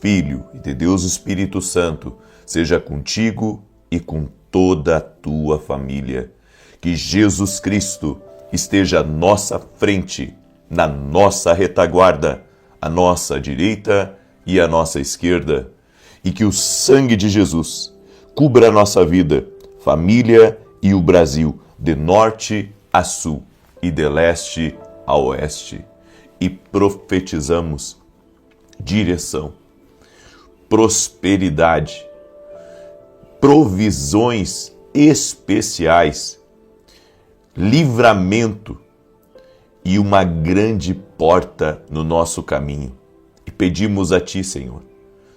Filho e de Deus Espírito Santo seja contigo e com toda a tua família. Que Jesus Cristo esteja à nossa frente, na nossa retaguarda, à nossa direita e à nossa esquerda. E que o sangue de Jesus cubra a nossa vida, família e o Brasil, de norte a sul e de leste a oeste. E profetizamos direção, prosperidade, provisões especiais, livramento e uma grande porta no nosso caminho. E pedimos a Ti, Senhor,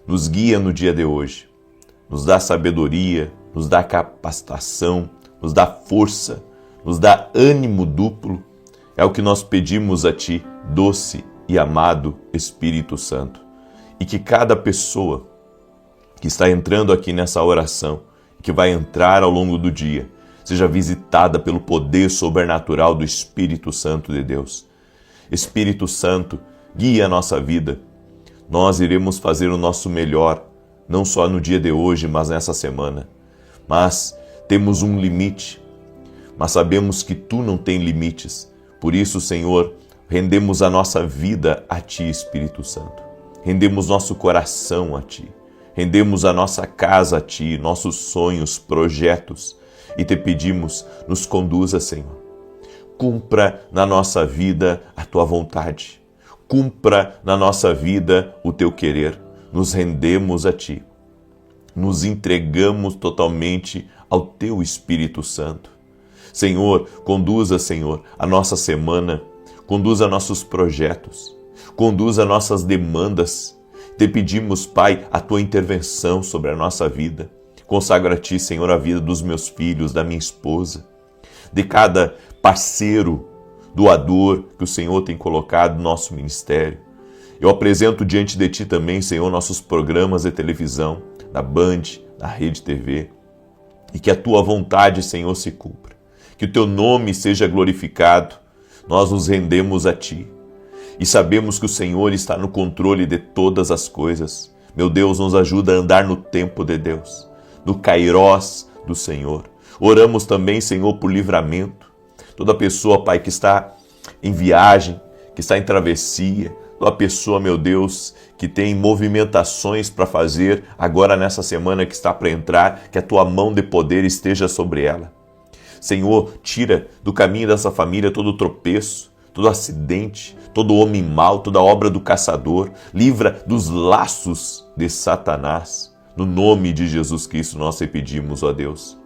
nos guia no dia de hoje, nos dá sabedoria, nos dá capacitação, nos dá força, nos dá ânimo duplo. É o que nós pedimos a Ti, doce e amado Espírito Santo. E que cada pessoa que está entrando aqui nessa oração, que vai entrar ao longo do dia, seja visitada pelo poder sobrenatural do Espírito Santo de Deus. Espírito Santo, guia a nossa vida. Nós iremos fazer o nosso melhor, não só no dia de hoje, mas nessa semana. Mas temos um limite, mas sabemos que Tu não tens limites. Por isso, Senhor, rendemos a nossa vida a Ti, Espírito Santo. Rendemos nosso coração a Ti. Rendemos a nossa casa a Ti, nossos sonhos, projetos. E Te pedimos, nos conduza, Senhor. Cumpra na nossa vida a Tua vontade. Cumpra na nossa vida o Teu querer. Nos rendemos a Ti. Nos entregamos totalmente ao Teu Espírito Santo. Senhor, conduza, Senhor, a nossa semana. Conduza nossos projetos. Conduza nossas demandas. Te pedimos, Pai, a Tua intervenção sobre a nossa vida. Consagro a Ti, Senhor, a vida dos meus filhos, da minha esposa, de cada parceiro, doador que o Senhor tem colocado no nosso ministério. Eu apresento diante de Ti também, Senhor, nossos programas de televisão, na Band, na Rede TV, e que a Tua vontade, Senhor, se cumpra. Que o Teu nome seja glorificado. Nós nos rendemos a Ti. E sabemos que o Senhor está no controle de todas as coisas. Meu Deus, nos ajuda a andar no tempo de Deus, no kairós do Senhor. Oramos também, Senhor, por livramento. Toda pessoa, Pai, que está em viagem, que está em travessia, toda pessoa, meu Deus, que tem movimentações para fazer agora nessa semana que está para entrar, que a Tua mão de poder esteja sobre ela. Senhor, tira do caminho dessa família todo tropeço, todo acidente, todo homem mau, toda obra do caçador. Livra dos laços de Satanás. No nome de Jesus Cristo nós te pedimos, ó Deus.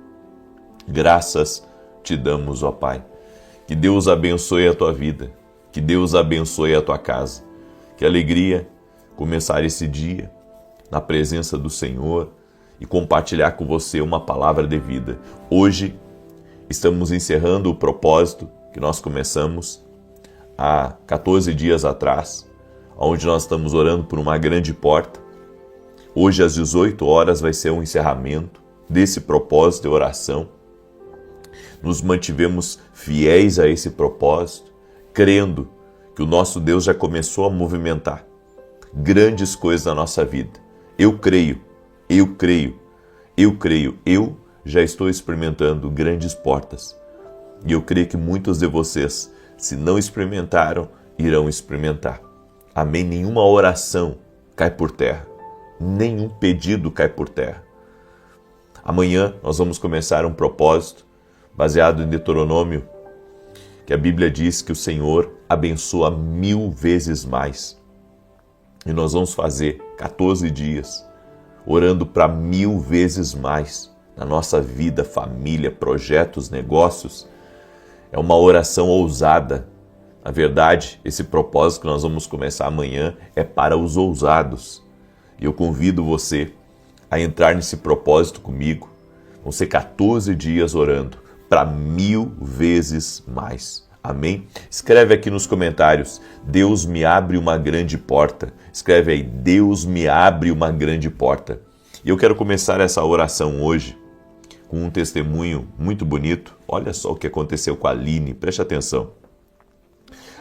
Graças Te damos, ó Pai. Que Deus abençoe a tua vida. Que Deus abençoe a tua casa. Que alegria começar esse dia na presença do Senhor e compartilhar com você uma palavra de vida. Hoje estamos encerrando o propósito que nós começamos há 14 dias atrás, onde nós estamos orando por uma grande porta. Hoje, às 18 horas, vai ser um encerramento desse propósito de oração. Nos mantivemos fiéis a esse propósito, crendo que o nosso Deus já começou a movimentar grandes coisas na nossa vida. Eu creio, eu já estou experimentando grandes portas. E eu creio que muitos de vocês, se não experimentaram, irão experimentar. Amém? Nenhuma oração cai por terra. Nenhum pedido cai por terra. Amanhã nós vamos começar um propósito baseado em Deuteronômio, que a Bíblia diz que o Senhor abençoa 1000 vezes mais. E nós vamos fazer 14 dias orando para 1000 vezes mais na nossa vida, família, projetos, negócios. É uma oração ousada. Na verdade, esse propósito que nós vamos começar amanhã é para os ousados. E eu convido você a entrar nesse propósito comigo. Vão ser 14 dias orando para 1000 vezes mais. Amém? Escreve aqui nos comentários, Deus me abre uma grande porta. Escreve aí, Deus me abre uma grande porta. E eu quero começar essa oração hoje com um testemunho muito bonito. Olha só o que aconteceu com a Aline, preste atenção.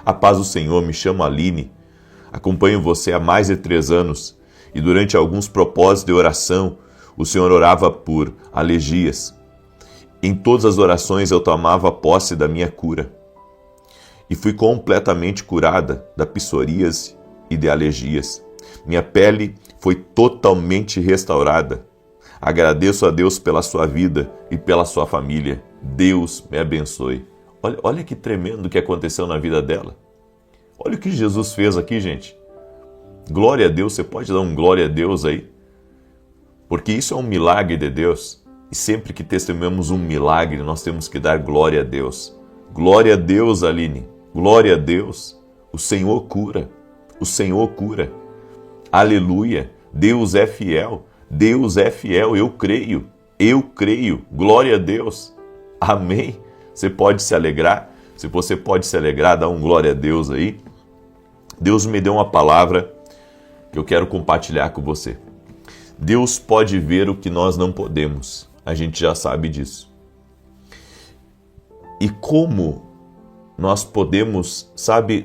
A paz do Senhor, me chamo Aline, acompanho você há mais de 3 anos E durante alguns propósitos de oração, o Senhor orava por alergias. Em todas as orações eu tomava posse da minha cura. E fui completamente curada da psoríase e de alergias. Minha pele foi totalmente restaurada. Agradeço a Deus pela sua vida e pela sua família. Deus me abençoe. Olha que tremendo que aconteceu na vida dela. Olha o que Jesus fez aqui, gente. Glória a Deus, você pode dar um glória a Deus aí? Porque isso é um milagre de Deus. E sempre que testemunhamos um milagre, nós temos que dar glória a Deus. Glória a Deus, Aline. Glória a Deus. O Senhor cura. O Senhor cura. Aleluia. Deus é fiel. Deus é fiel. Eu creio. Eu creio. Glória a Deus. Amém. Você pode se alegrar? Se você pode se alegrar, dá um glória a Deus aí. Deus me deu uma palavra que eu quero compartilhar com você. Deus pode ver o que nós não podemos. A gente já sabe disso. E como nós podemos,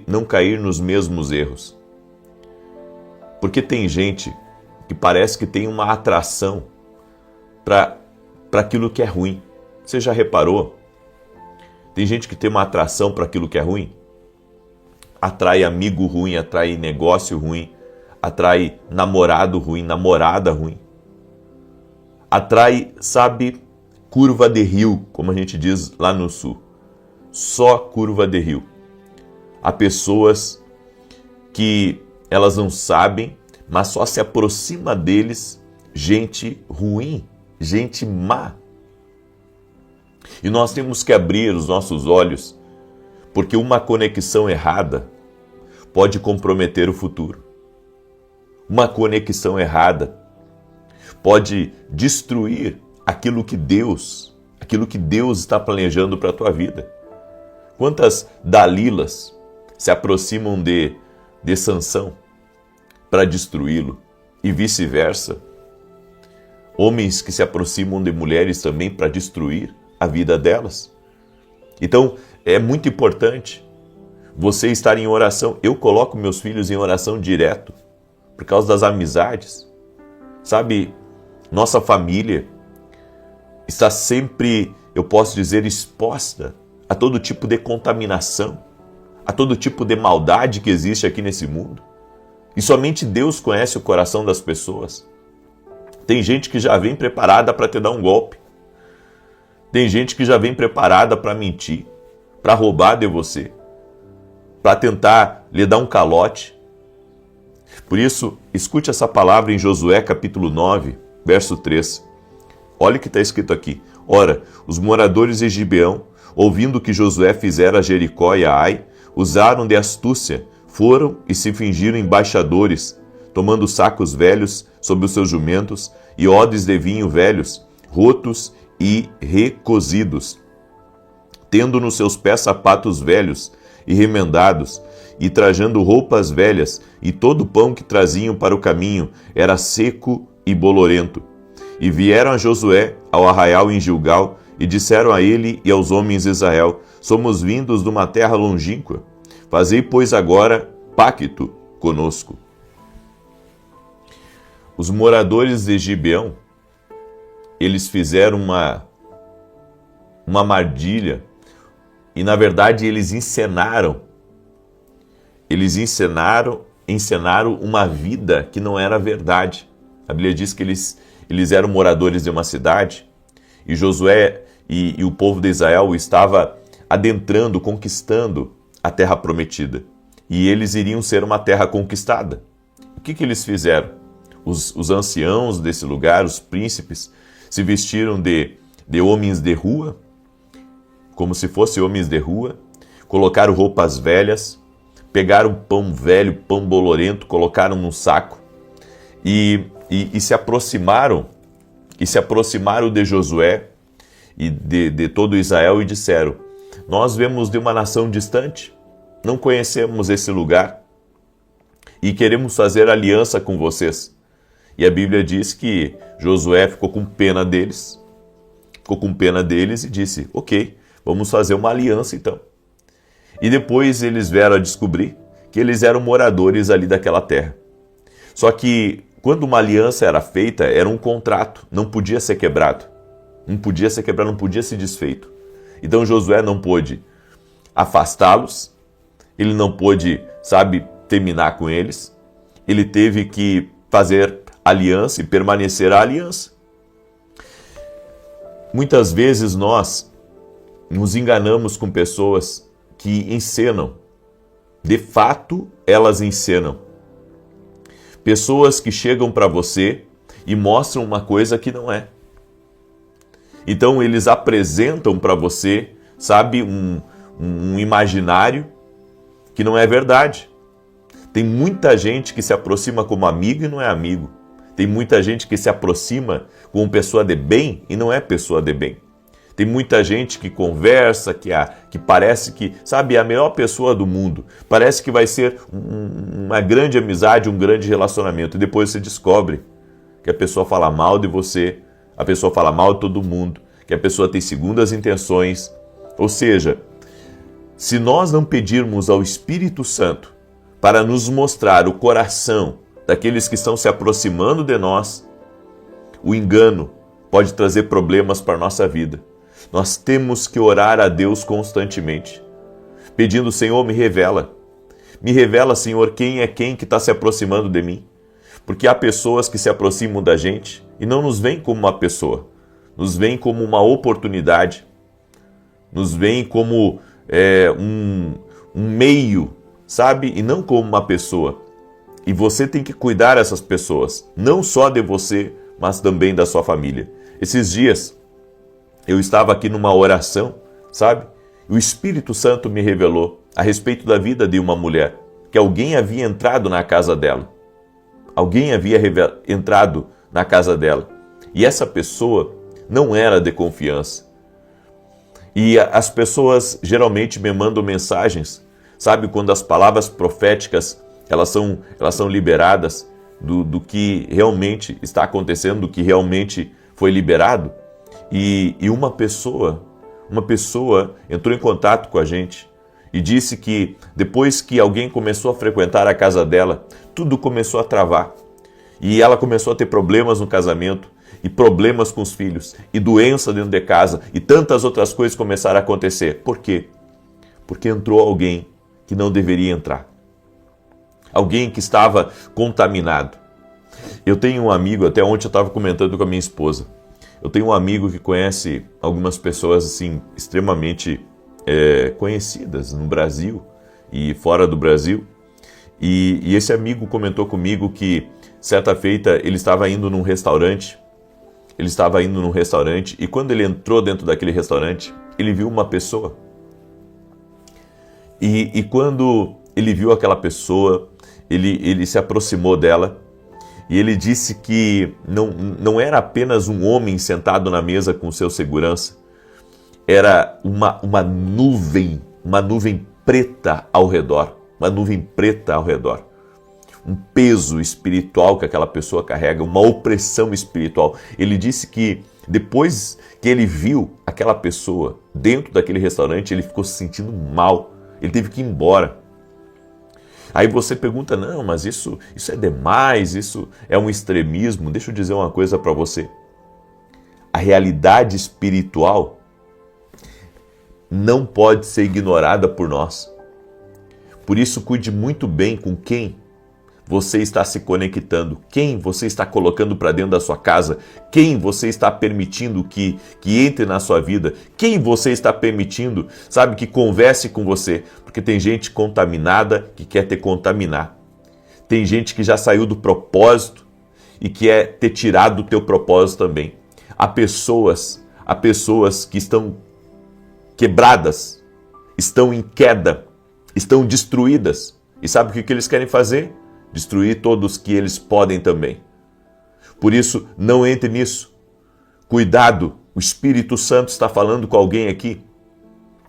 não cair nos mesmos erros? Porque tem gente que parece que tem uma atração para aquilo que é ruim. Você já reparou? Tem gente que tem uma atração para aquilo que é ruim. Atrai amigo ruim, atrai negócio ruim, atrai namorado ruim, namorada ruim. Atrai, curva de rio, como a gente diz lá no sul. Só curva de rio. Há pessoas que elas não sabem, mas só se aproxima deles gente ruim, gente má. E nós temos que abrir os nossos olhos, porque uma conexão errada pode comprometer o futuro. Uma conexão errada pode destruir aquilo que Deus está planejando para a tua vida. Quantas Dalilas se aproximam de Sansão para destruí-lo e vice-versa? Homens que se aproximam de mulheres também para destruir a vida delas. Então, é muito importante você estar em oração. Eu coloco meus filhos em oração direto por causa das amizades. Nossa família está sempre, eu posso dizer, exposta a todo tipo de contaminação, a todo tipo de maldade que existe aqui nesse mundo. E somente Deus conhece o coração das pessoas. Tem gente que já vem preparada para te dar um golpe. Tem gente que já vem preparada para mentir, para roubar de você, para tentar lhe dar um calote. Por isso, escute essa palavra em Josué capítulo 9, verso 3. Olha o que está escrito aqui. Ora, os moradores de Gibeão, ouvindo que Josué fizera a Jericó e a Ai, usaram de astúcia, foram e se fingiram embaixadores, tomando sacos velhos sobre os seus jumentos e odres de vinho velhos, rotos e recozidos, tendo nos seus pés sapatos velhos e remendados, e trajando roupas velhas, e todo o pão que traziam para o caminho era seco e bolorento. E vieram a Josué ao arraial em Gilgal, e disseram a ele e aos homens de Israel: somos vindos de uma terra longínqua. Fazei, pois, agora pacto conosco. Os moradores de Gibeão, eles fizeram uma armadilha e, na verdade, eles encenaram uma vida que não era verdade. A Bíblia diz que eles eram moradores de uma cidade e Josué e o povo de Israel estava adentrando, conquistando a terra prometida. E eles iriam ser uma terra conquistada. O que eles fizeram? Os anciãos desse lugar, os príncipes, se vestiram de homens de rua, como se fossem homens de rua, colocaram roupas velhas, pegaram pão velho, pão bolorento, colocaram num saco e se aproximaram de Josué e de todo Israel e disseram: nós vemos de uma nação distante, não conhecemos esse lugar e queremos fazer aliança com vocês. E a Bíblia diz que Josué ficou com pena deles e disse: ok, vamos fazer uma aliança então. E depois eles vieram a descobrir que eles eram moradores ali daquela terra. Só que quando uma aliança era feita, era um contrato, não podia ser quebrado. Não podia ser quebrado, não podia ser desfeito. Então Josué não pôde afastá-los, ele não pôde, terminar com eles. Ele teve que fazer aliança e permanecer a aliança. Muitas vezes nós nos enganamos com pessoas que encenam. De fato, elas encenam. Pessoas que chegam para você e mostram uma coisa que não é. Então eles apresentam para você, um imaginário que não é verdade. Tem muita gente que se aproxima como amigo e não é amigo. Tem muita gente que se aproxima como pessoa de bem e não é pessoa de bem. Tem muita gente que conversa, que parece que, é a melhor pessoa do mundo. Parece que vai ser uma grande amizade, um grande relacionamento. E depois você descobre que a pessoa fala mal de você, a pessoa fala mal de todo mundo, que a pessoa tem segundas intenções. Ou seja, se nós não pedirmos ao Espírito Santo para nos mostrar o coração daqueles que estão se aproximando de nós, o engano pode trazer problemas para a nossa vida. Nós temos que orar a Deus constantemente, pedindo: Senhor, me revela, Senhor, quem é quem que está se aproximando de mim. Porque há pessoas que se aproximam da gente e não nos veem como uma pessoa, nos veem como uma oportunidade, nos veem como um meio, e não como uma pessoa. E você tem que cuidar dessas pessoas, não só de você, mas também da sua família. Esses dias, eu estava aqui numa oração, e o Espírito Santo me revelou a respeito da vida de uma mulher, que alguém havia entrado na casa dela. Alguém havia entrado na casa dela. E essa pessoa não era de confiança. E as pessoas geralmente me mandam mensagens, quando as palavras proféticas elas são liberadas do que realmente está acontecendo, do que realmente foi liberado. E uma pessoa entrou em contato com a gente e disse que depois que alguém começou a frequentar a casa dela, tudo começou a travar. E ela começou a ter problemas no casamento, e problemas com os filhos, e doença dentro de casa, e tantas outras coisas começaram a acontecer. Por quê? Porque entrou alguém que não deveria entrar. Alguém que estava contaminado. Eu tenho um amigo, até ontem eu estava comentando com a minha esposa, eu tenho um amigo que conhece algumas pessoas extremamente conhecidas no Brasil e fora do Brasil, e esse amigo comentou comigo que certa feita ele estava indo num restaurante, e quando ele entrou dentro daquele restaurante, ele viu uma pessoa. E quando ele viu aquela pessoa, ele se aproximou dela, e ele disse que não era apenas um homem sentado na mesa com seu segurança, era uma nuvem preta ao redor, um peso espiritual que aquela pessoa carrega, uma opressão espiritual. Ele disse que depois que ele viu aquela pessoa dentro daquele restaurante, ele ficou se sentindo mal, ele teve que ir embora. Aí você pergunta: não, mas isso é demais, isso é um extremismo. Deixa eu dizer uma coisa para você. A realidade espiritual não pode ser ignorada por nós. Por isso, cuide muito bem com quem você está se conectando, quem você está colocando para dentro da sua casa, quem você está permitindo que entre na sua vida, quem você está permitindo, que converse com você, porque tem gente contaminada que quer te contaminar. Tem gente que já saiu do propósito e quer ter tirado do teu propósito também. Há pessoas que estão quebradas, estão em queda, estão destruídas. E sabe o que eles querem fazer? Destruir todos que eles podem também. Por isso, não entre nisso. Cuidado, o Espírito Santo está falando com alguém aqui.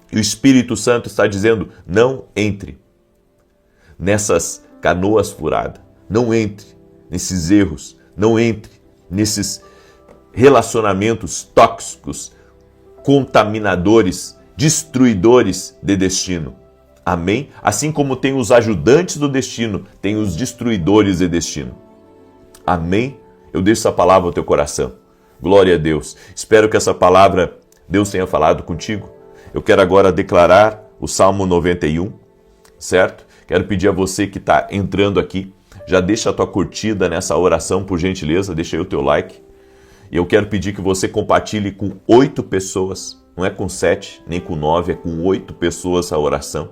E o Espírito Santo está dizendo: não entre nessas canoas furadas. Não entre nesses erros. Não entre nesses relacionamentos tóxicos, contaminadores, destruidores de destino. Amém? Assim como tem os ajudantes do destino, tem os destruidores de destino. Amém? Eu deixo essa palavra ao teu coração. Glória a Deus. Espero que essa palavra Deus tenha falado contigo. Eu quero agora declarar o Salmo 91, certo? Quero pedir a você que está entrando aqui, já deixa a tua curtida nessa oração, por gentileza, deixa aí o teu like. E eu quero pedir que você compartilhe com 8 pessoas, não é com 7, nem com 9, é com 8 pessoas a oração.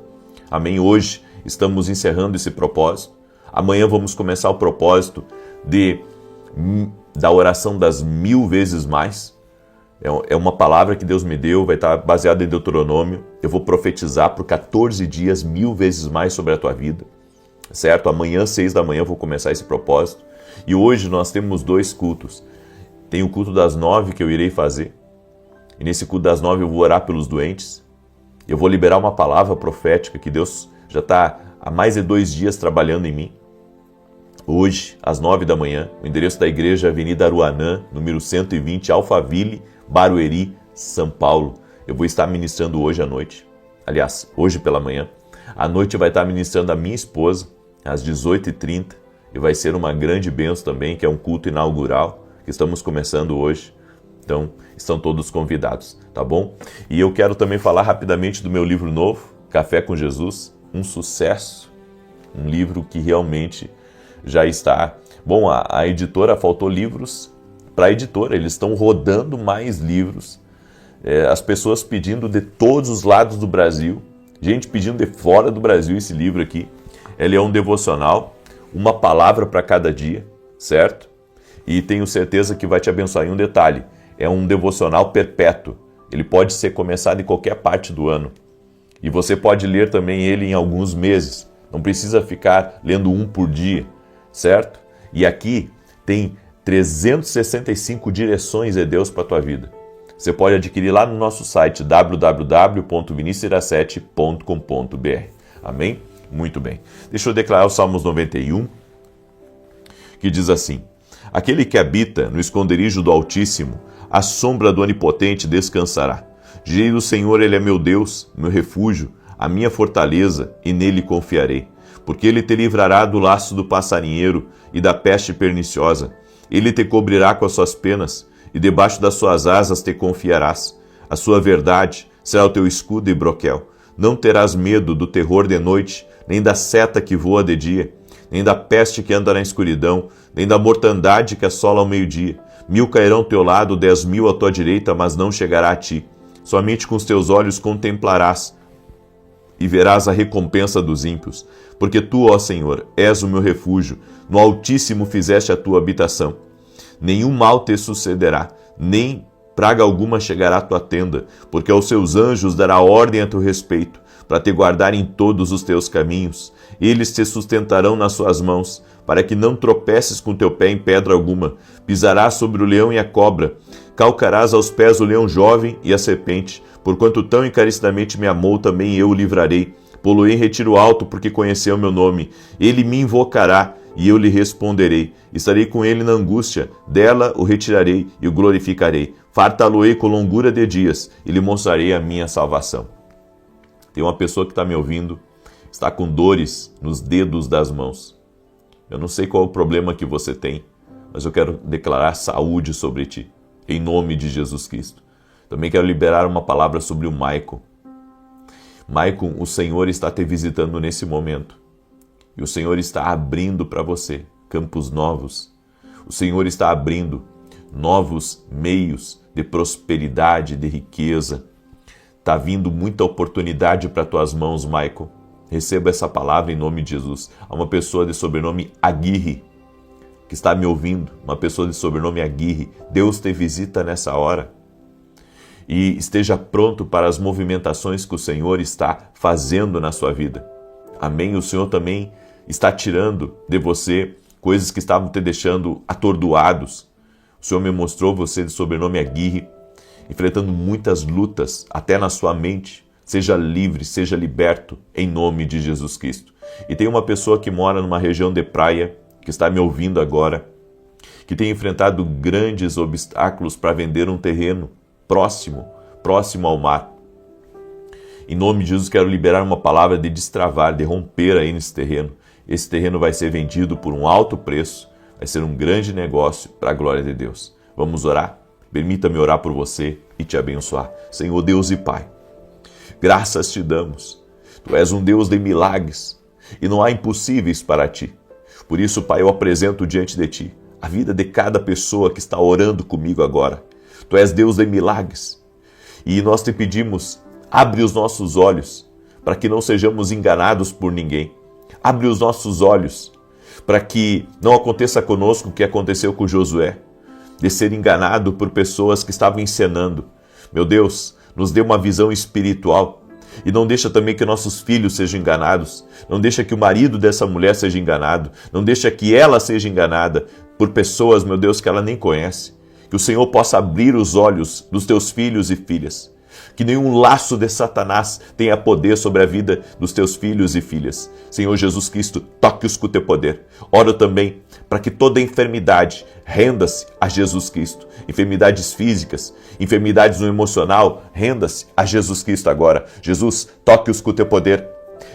Amém? Hoje estamos encerrando esse propósito. Amanhã vamos começar o propósito da oração das 1000 vezes mais. É uma palavra que Deus me deu, vai estar baseada em Deuteronômio. Eu vou profetizar por 14 dias 1000 vezes mais sobre a tua vida. Certo? Amanhã, 6 da manhã, eu vou começar esse propósito. E hoje nós temos 2 cultos. Tem o culto das 9 que eu irei fazer. E nesse culto das 9 eu vou orar pelos doentes. Eu vou liberar uma palavra profética que Deus já está há mais de 2 dias trabalhando em mim. Hoje, às 9 da manhã, o endereço da igreja é Avenida Aruanã, número 120, Alphaville, Barueri, São Paulo. Eu vou estar ministrando hoje à noite. Aliás, hoje pela manhã. À noite vai estar ministrando a minha esposa, às 18h30. E vai ser uma grande bênção também, que é um culto inaugural, que estamos começando hoje. Então, estão todos convidados, tá bom? E eu quero também falar rapidamente do meu livro novo, Café com Jesus, um sucesso. Um livro que realmente já está... Bom, a editora faltou livros para a editora, eles estão rodando mais livros. As pessoas pedindo de todos os lados do Brasil, gente pedindo de fora do Brasil esse livro aqui. Ele é um devocional, uma palavra para cada dia, certo? E tenho certeza que vai te abençoar. Em um detalhe, é um devocional perpétuo. Ele pode ser começado em qualquer parte do ano. E você pode ler também ele em alguns meses. Não precisa ficar lendo um por dia, certo? E aqui tem 365 direções de Deus para a tua vida. Você pode adquirir lá no nosso site www.vinicius7.com.br. Amém? Muito bem. Deixa eu declarar o Salmos 91, que diz assim: Aquele que habita no esconderijo do Altíssimo, à sombra do Onipotente descansará. Direi do Senhor, Ele é meu Deus, meu refúgio, a minha fortaleza, e nele confiarei. Porque Ele te livrará do laço do passarinheiro e da peste perniciosa. Ele te cobrirá com as suas penas, e debaixo das suas asas te confiarás. A sua verdade será o teu escudo e broquel. Não terás medo do terror de noite, nem da seta que voa de dia, nem da peste que anda na escuridão, nem da mortandade que assola ao meio-dia. 1000 cairão ao teu lado, 10.000 à tua direita, mas não chegará a ti. Somente com os teus olhos contemplarás e verás a recompensa dos ímpios. Porque tu, ó Senhor, és o meu refúgio, no Altíssimo fizeste a tua habitação. Nenhum mal te sucederá, nem praga alguma chegará à tua tenda, porque aos seus anjos dará ordem a teu respeito, para te guardar em todos os teus caminhos. Eles te sustentarão nas suas mãos, para que não tropeces com teu pé em pedra alguma. Pisarás sobre o leão e a cobra, calcarás aos pés o leão jovem e a serpente. Porquanto tão encarecidamente me amou, também eu o livrarei. Pô-lo-ei em retiro alto, porque conheceu o meu nome. Ele me invocará, e eu lhe responderei. Estarei com ele na angústia, dela o retirarei e o glorificarei. Fartá-lo-ei com longura de dias, e lhe mostrarei a minha salvação. Tem uma pessoa que está me ouvindo, está com dores nos dedos das mãos. Eu não sei qual é o problema que você tem, mas eu quero declarar saúde sobre ti, em nome de Jesus Cristo. Também quero liberar uma palavra sobre o Maicon. Maicon, o Senhor está te visitando nesse momento. E o Senhor está abrindo para você campos novos. O Senhor está abrindo novos meios de prosperidade, de riqueza. Está vindo muita oportunidade para tuas mãos, Maicon. Receba essa palavra em nome de Jesus. Há uma pessoa de sobrenome Aguirre que está me ouvindo. Uma pessoa de sobrenome Aguirre. Deus te visita nessa hora. E esteja pronto para as movimentações que o Senhor está fazendo na sua vida. Amém? O Senhor também está tirando de você coisas que estavam te deixando atordoados. O Senhor me mostrou você de sobrenome Aguirre, enfrentando muitas lutas, até na sua mente. Seja livre, seja liberto, em nome de Jesus Cristo. E tem uma pessoa que mora numa região de praia, que está me ouvindo agora, que tem enfrentado grandes obstáculos para vender um terreno próximo ao mar. Em nome de Jesus, quero liberar uma palavra de destravar, de romper aí nesse terreno. Esse terreno vai ser vendido por um alto preço, vai ser um grande negócio para a glória de Deus. Vamos orar? Permita-me orar por você e te abençoar. Senhor Deus e Pai, graças te damos. Tu és um Deus de milagres e não há impossíveis para ti. Por isso, Pai, eu apresento diante de ti a vida de cada pessoa que está orando comigo agora. Tu és Deus de milagres e nós te pedimos, abre os nossos olhos para que não sejamos enganados por ninguém. Abre os nossos olhos para que não aconteça conosco o que aconteceu com Josué, de ser enganado por pessoas que estavam encenando. Meu Deus, nos dê uma visão espiritual e não deixa também que nossos filhos sejam enganados, não deixa que o marido dessa mulher seja enganado, não deixa que ela seja enganada por pessoas, meu Deus, que ela nem conhece. Que o Senhor possa abrir os olhos dos teus filhos e filhas. Que nenhum laço de Satanás tenha poder sobre a vida dos teus filhos e filhas. Senhor Jesus Cristo, toque-os com o teu poder. Oro também para que toda enfermidade renda-se a Jesus Cristo. Enfermidades físicas, enfermidades no emocional, renda-se a Jesus Cristo agora. Jesus, toque-os com o teu poder.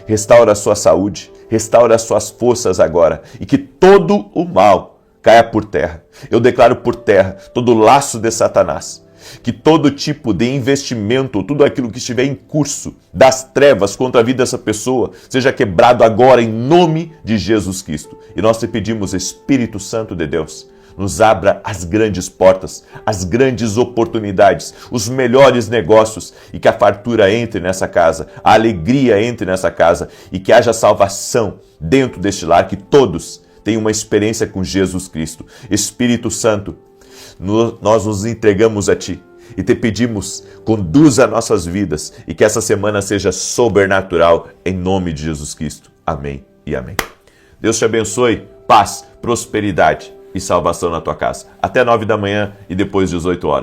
Restaura a sua saúde, restaura as suas forças agora. E que todo o mal caia por terra. Eu declaro por terra todo laço de Satanás. Que todo tipo de investimento, tudo aquilo que estiver em curso das trevas contra a vida dessa pessoa, seja quebrado agora em nome de Jesus Cristo. E nós te pedimos, Espírito Santo de Deus, nos abra as grandes portas, as grandes oportunidades, os melhores negócios e que a fartura entre nessa casa, a alegria entre nessa casa e que haja salvação dentro deste lar, que todos tenham uma experiência com Jesus Cristo. Espírito Santo, nós nos entregamos a Ti e te pedimos, conduza nossas vidas e que essa semana seja sobrenatural em nome de Jesus Cristo. Amém e amém. Deus te abençoe, paz, prosperidade e salvação na tua casa. Até 9 da manhã e depois 18 horas.